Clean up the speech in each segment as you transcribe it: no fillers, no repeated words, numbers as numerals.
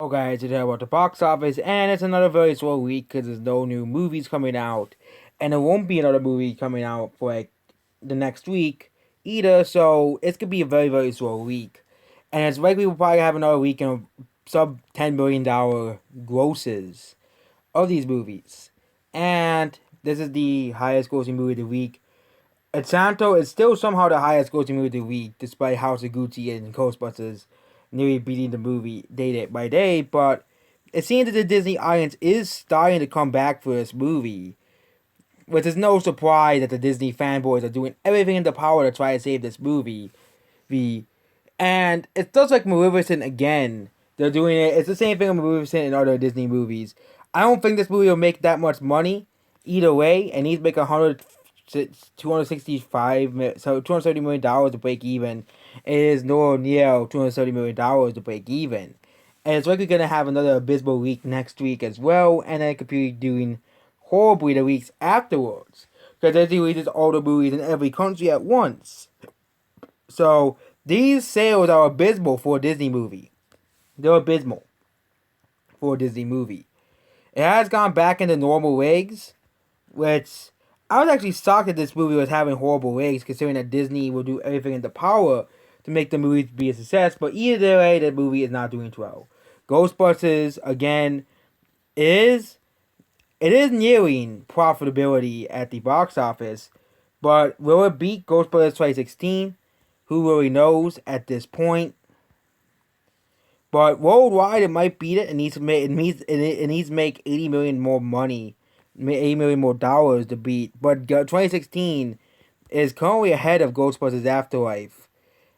Oh guys, today about the box office, and it's another very slow week because there's no new movies coming out, and there won't be another movie coming out for like the next week either. So it's gonna be a very slow week, and it's likely we'll probably have another week of sub $10 billion grosses of these movies, and this is the highest grossing movie of the week. Encanto is still somehow the highest grossing movie of the week, despite House of Gucci and Ghostbusters nearly beating the movie day by day. But it seems that the Disney audience is starting to come back for this movie, which is no surprise that the Disney fanboys are doing everything in their power to try to save this movie. The and it's just like Maleficent again. They're doing it. It's the same thing with Maleficent and other Disney movies. I don't think this movie will make that much money either way. It needs to make 265 so $270 million to break even. It is nowhere near $270 million to break even. And it's likely gonna have another abysmal week next week as well, and then it could be doing horribly the weeks afterwards. Because Disney releases all the movies in every country at once. So these sales are abysmal for a Disney movie. They're abysmal for a Disney movie. It has gone back into normal legs, which I was actually shocked that this movie was having horrible legs, considering that Disney will do everything in their power to make the movie be a success. But either way, the movie is not doing too well. Ghostbusters again is it is nearing profitability at the box office, but will it beat Ghostbusters 2016? Who really knows at this point? But worldwide, it might beat it. It needs to make 80 million more money, 80 million more dollars to beat. But 2016 is currently ahead of Ghostbusters Afterlife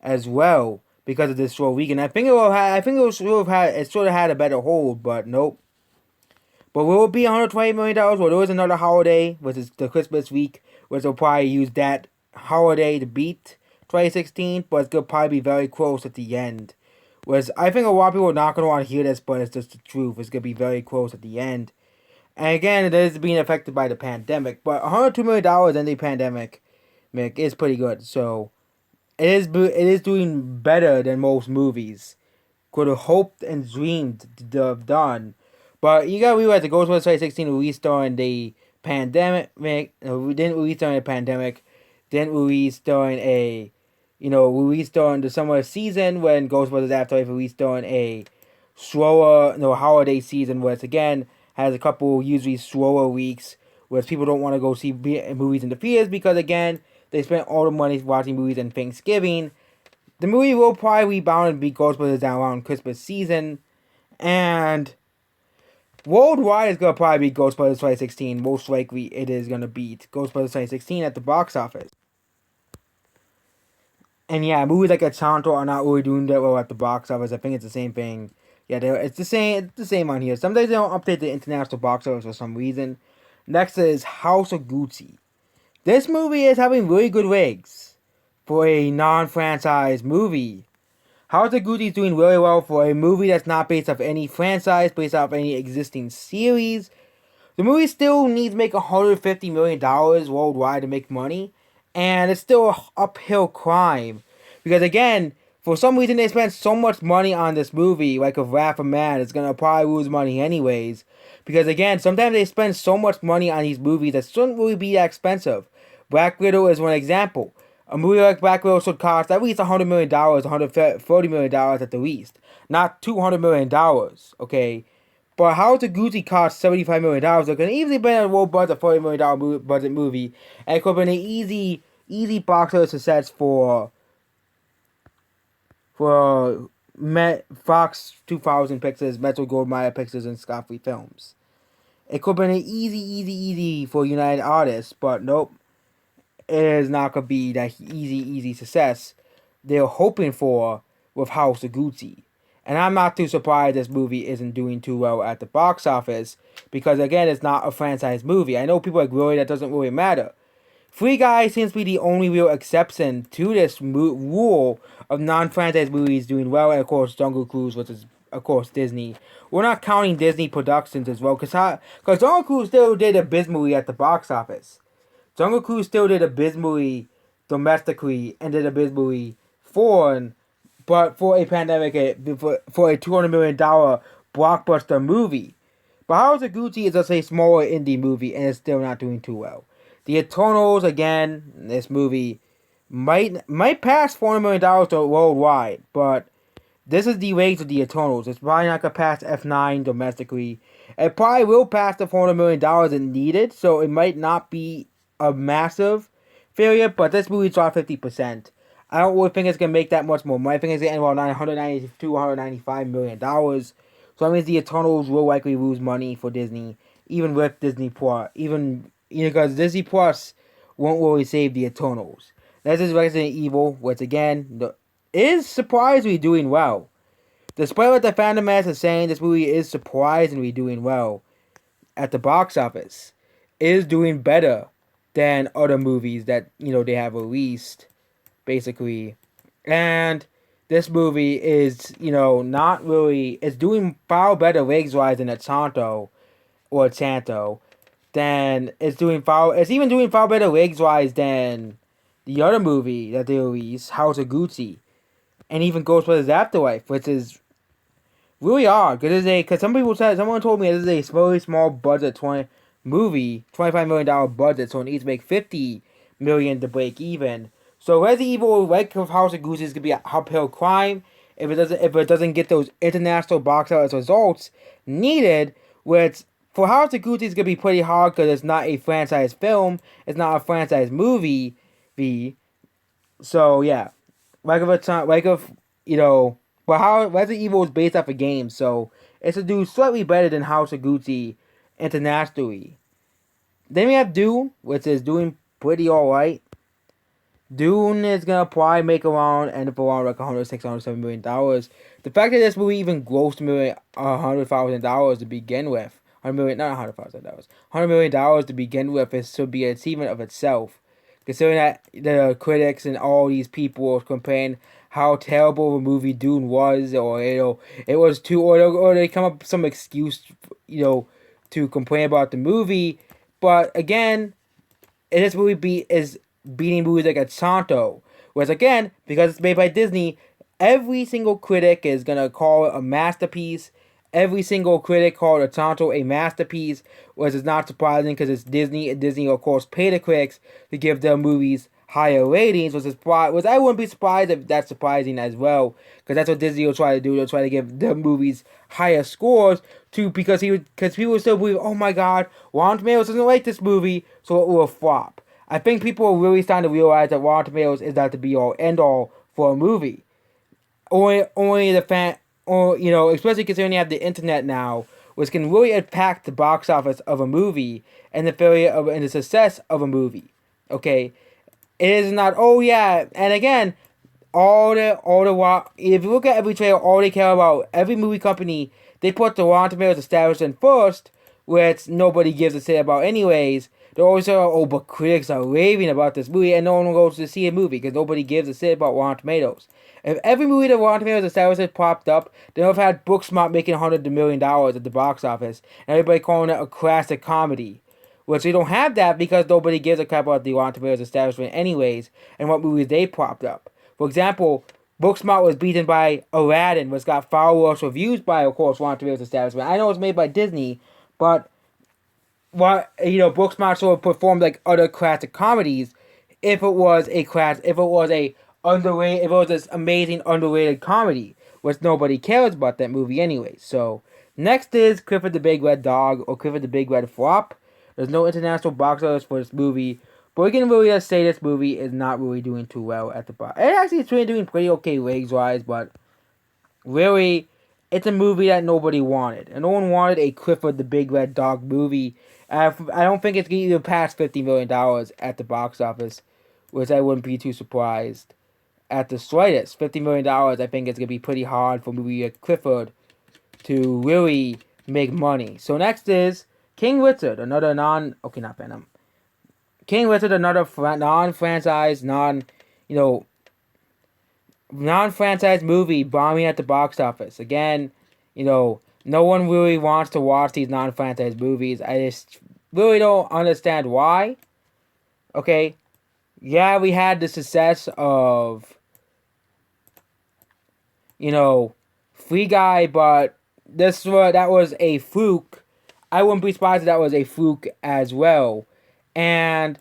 as well because of this slow weekend. I think it will have. I think it should have had a better hold, but nope. But will it be $120 million? Well, there is another holiday, which is the Christmas week, which will probably use that holiday to beat 2016, but it's going to probably be very close at the end. Whereas I think a lot of people are not going to want to hear this, but it's just the truth. It's going to be very close at the end. And again, it is being affected by the pandemic, but $102 million in the pandemic is pretty good. So it is doing better than most movies could have hoped and dreamed to have done. But you gotta realize the Ghostbusters 2016 released during the pandemic. We didn't release during the pandemic. Didn't release during released during the summer season when Ghostbusters Afterlife released during a slower, holiday season, where it's again has a couple usually slower weeks, where people don't want to go see movies in the theaters because again they spent all the money watching movies in Thanksgiving. The movie will probably rebound and beat Ghostbusters down around Christmas season, and worldwide it's gonna probably beat Ghostbusters 2016. Most likely, it is gonna beat Ghostbusters 2016 at the box office. And yeah, movies like Encanto are not really doing that well at the box office. I think it's the same thing. Yeah, it's the same. It's the same on here. Sometimes they don't update the international box office for some reason. Next is House of Gucci. This movie is having really good legs for a non-franchise movie. House of Gucci is doing really well for a movie that's not based off any franchise, based off any existing series. The movie still needs to make $150 million worldwide to make money, and it's still an uphill climb. Because again, for some reason they spent so much money on this movie, like a Wrath of Man, it's gonna probably lose money anyways. Because again, sometimes they spend so much money on these movies that shouldn't really be that expensive. Black Widow is one example. A movie like Black Widow should cost at least $100 million, $140 at the least. Not $200 million, okay? But How to Gucci cost $75 million. It could easily been a low budget $40 million budget movie, and it could have been an easy box office success for Fox 2000 Pictures, Metro Goldwyn Pictures, and Scott Free Films. It could have been an easy for United Artists, but nope. It is not gonna be that easy success they're hoping for with House of Gucci. And I'm not too surprised this movie isn't doing too well at the box office because again, it's not a franchise movie. I know people are like, really, that doesn't really matter. Free Guy seems to be the only real exception to this rule of non-franchise movies doing well, and of course Jungle Cruise, which is of course Disney. We're not counting Disney productions as well, because Jungle Cruise still did abysmally at the box office. Jungle Cruise still did abysmally domestically and did abysmally foreign, but for a pandemic, for a $200 million blockbuster movie. But House of Gucci is just a smaller indie movie and it's still not doing too well. The Eternals, again, this movie might pass $400 million worldwide, but this is the range of the Eternals. It's probably not going to pass F9 domestically. It probably will pass the $400 million it needed, so it might not be a massive failure, but this movie dropped 50%. I don't really think it's going to make that much more money. I think it's going to end around $192, $195 million. So that means the Eternals will likely lose money for Disney, even with Disney Plus. Even because Disney Plus won't really save the Eternals. This is Resident Evil, which again is surprisingly doing well. Despite what the fandom mass is saying, this movie is surprisingly doing well at the box office. It is doing better than other movies that they have released, basically. And this movie is not really. It's doing far better legs wise than Encanto or Santo. Then it's even doing far better legs wise than the other movie that they released, House of Gucci, and even Ghostbusters Afterlife, which is really odd because someone told me this is a very small budget $25 million budget, so it needs to make $50 million to break even. So Resident Evil, like House of Gucci, is gonna be an uphill climb if it doesn't get those international box office results needed, which for House of Gucci is gonna be pretty hard because it's not a franchise film, it's not a franchise movie. So yeah, but how Resident Evil is based off a game, so it's to do slightly better than House of Gucci internationally. Then we have Dune, which is doing pretty alright. Dune is gonna probably end up around like $106, $107 million. The fact that this movie even grossed $100,000 to begin with, not $100,000, $100 million to begin with, should be an achievement of itself. Considering that the critics and all these people are comparing how terrible the movie Dune was, or it was too, or they come up with some excuse, to complain about the movie. But again, this movie is beating movies like Encanto, whereas again, because it's made by Disney, every single critic is gonna call it a masterpiece. Every single critic called Encanto a masterpiece, which is not surprising because it's Disney, and Disney of course pay the critics to give their movies higher ratings, which I wouldn't be surprised if that's surprising as well, because that's what Disney will try to do. They'll try to give their movies higher scores because people still believe, oh my god, Rotten Tomatoes doesn't like this movie, so it will flop. I think people are really starting to realize that Rotten Tomatoes is not the be all end all for a movie. Only the fan, or especially considering you have the internet now, which can really impact the box office of a movie and the failure and the success of a movie. Okay, it is not. Oh yeah, and again, if you look at every trailer, all they care about, every movie company, they put the Rotten Tomatoes establishment first, which nobody gives a shit about anyways. They're always saying, oh, but critics are raving about this movie, and no one goes to see a movie because nobody gives a shit about Rotten Tomatoes. If every movie that Rotten Tomatoes establishment popped up, they would have had Booksmart making $100 million at the box office, and everybody calling it a classic comedy. Which we don't have that because nobody gives a crap about the Rotten Tomatoes establishment anyways, and what movies they popped up. For example, Booksmart was beaten by Aladdin, which got far worse reviews by, of course, Rotten Tomatoes establishment. I know it's made by Disney, but Booksmart sort of performed like other classic comedies. If it was this amazing underrated comedy, which nobody cares about that movie anyway. So next is Clifford the Big Red Dog, or Clifford the Big Red Flop. There's no international box office for this movie, but we can really just say this movie is not really doing too well at the box. It actually is really doing pretty okay legs wise, but really, it's a movie that nobody wanted, and no one wanted a Clifford the Big Red Dog movie. I don't think it's going to even pass $50 million at the box office, which I wouldn't be too surprised at the slightest. $50 million, I think it's going to be pretty hard for a movie like Clifford to really make money. So next is King Richard, another not Venom. King Richard, another non-franchise movie bombing at the box office. Again, no one really wants to watch these non-franchise movies. I just really don't understand why. Okay, yeah, we had the success of, Free Guy, but that was a fluke. I wouldn't be surprised if that was a fluke as well. And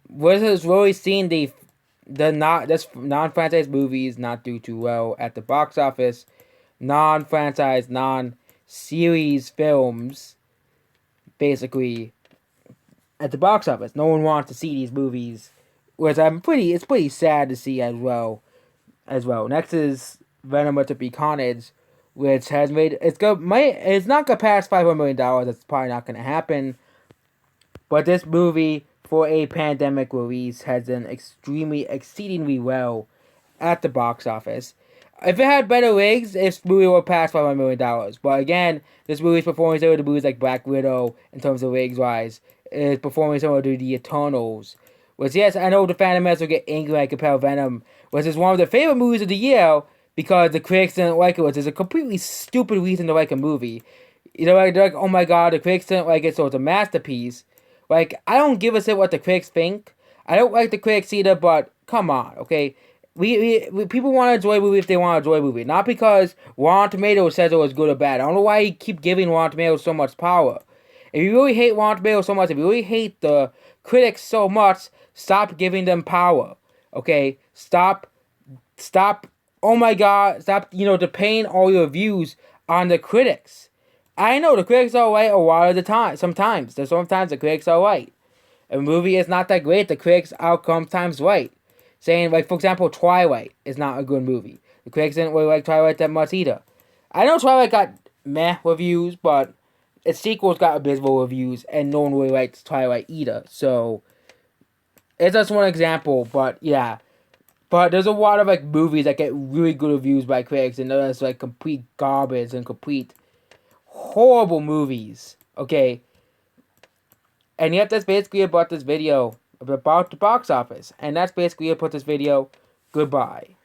what has really seen the not this non-franchise movies not do too well at the box office. Non-franchise, non-series films, basically at the box office. No one wants to see these movies, which it's pretty sad to see as well. Next is Venom with the Carnage, which has made it's not gonna pass $500 million. That's probably not gonna happen. But this movie for a pandemic release has done exceedingly well at the box office. If it had better legs, this movie would pass $500 million. But again, this movie's performing similar to movies like Black Widow in terms of legs wise. It's performing similar to The Eternals. Which, yes, I know the Phantom Menace will get angry when I compare Venom, which is one of their favorite movies of the year because the critics didn't like it, which is a completely stupid reason to like a movie. They're like, oh my god, the critics didn't like it, so it's a masterpiece. Like, I don't give a shit what the critics think. I don't like the critics either, but come on, okay? We people want to enjoy a movie if they want to enjoy a movie, not because Rotten Tomatoes says it was good or bad. I don't know why you keep giving Rotten Tomatoes so much power. If you really hate Rotten Tomatoes so much, if you really hate the critics so much, stop giving them power. Okay, stop. Oh my God, stop. Depending all your views on the critics. I know the critics are right a lot of the time. Sometimes the critics are right. A movie is not that great. The critics are sometimes right. Saying, like, for example, Twilight is not a good movie. The critics didn't really like Twilight that much either. I know Twilight got meh reviews, but its sequels got abysmal reviews, and no one really likes Twilight either. So, it's just one example, but yeah. But there's a lot of, like, movies that get really good reviews by critics, and there's, like, complete garbage and complete horrible movies. Okay? And yet, that's basically about this video, about the box office. And that's basically about this video. Goodbye.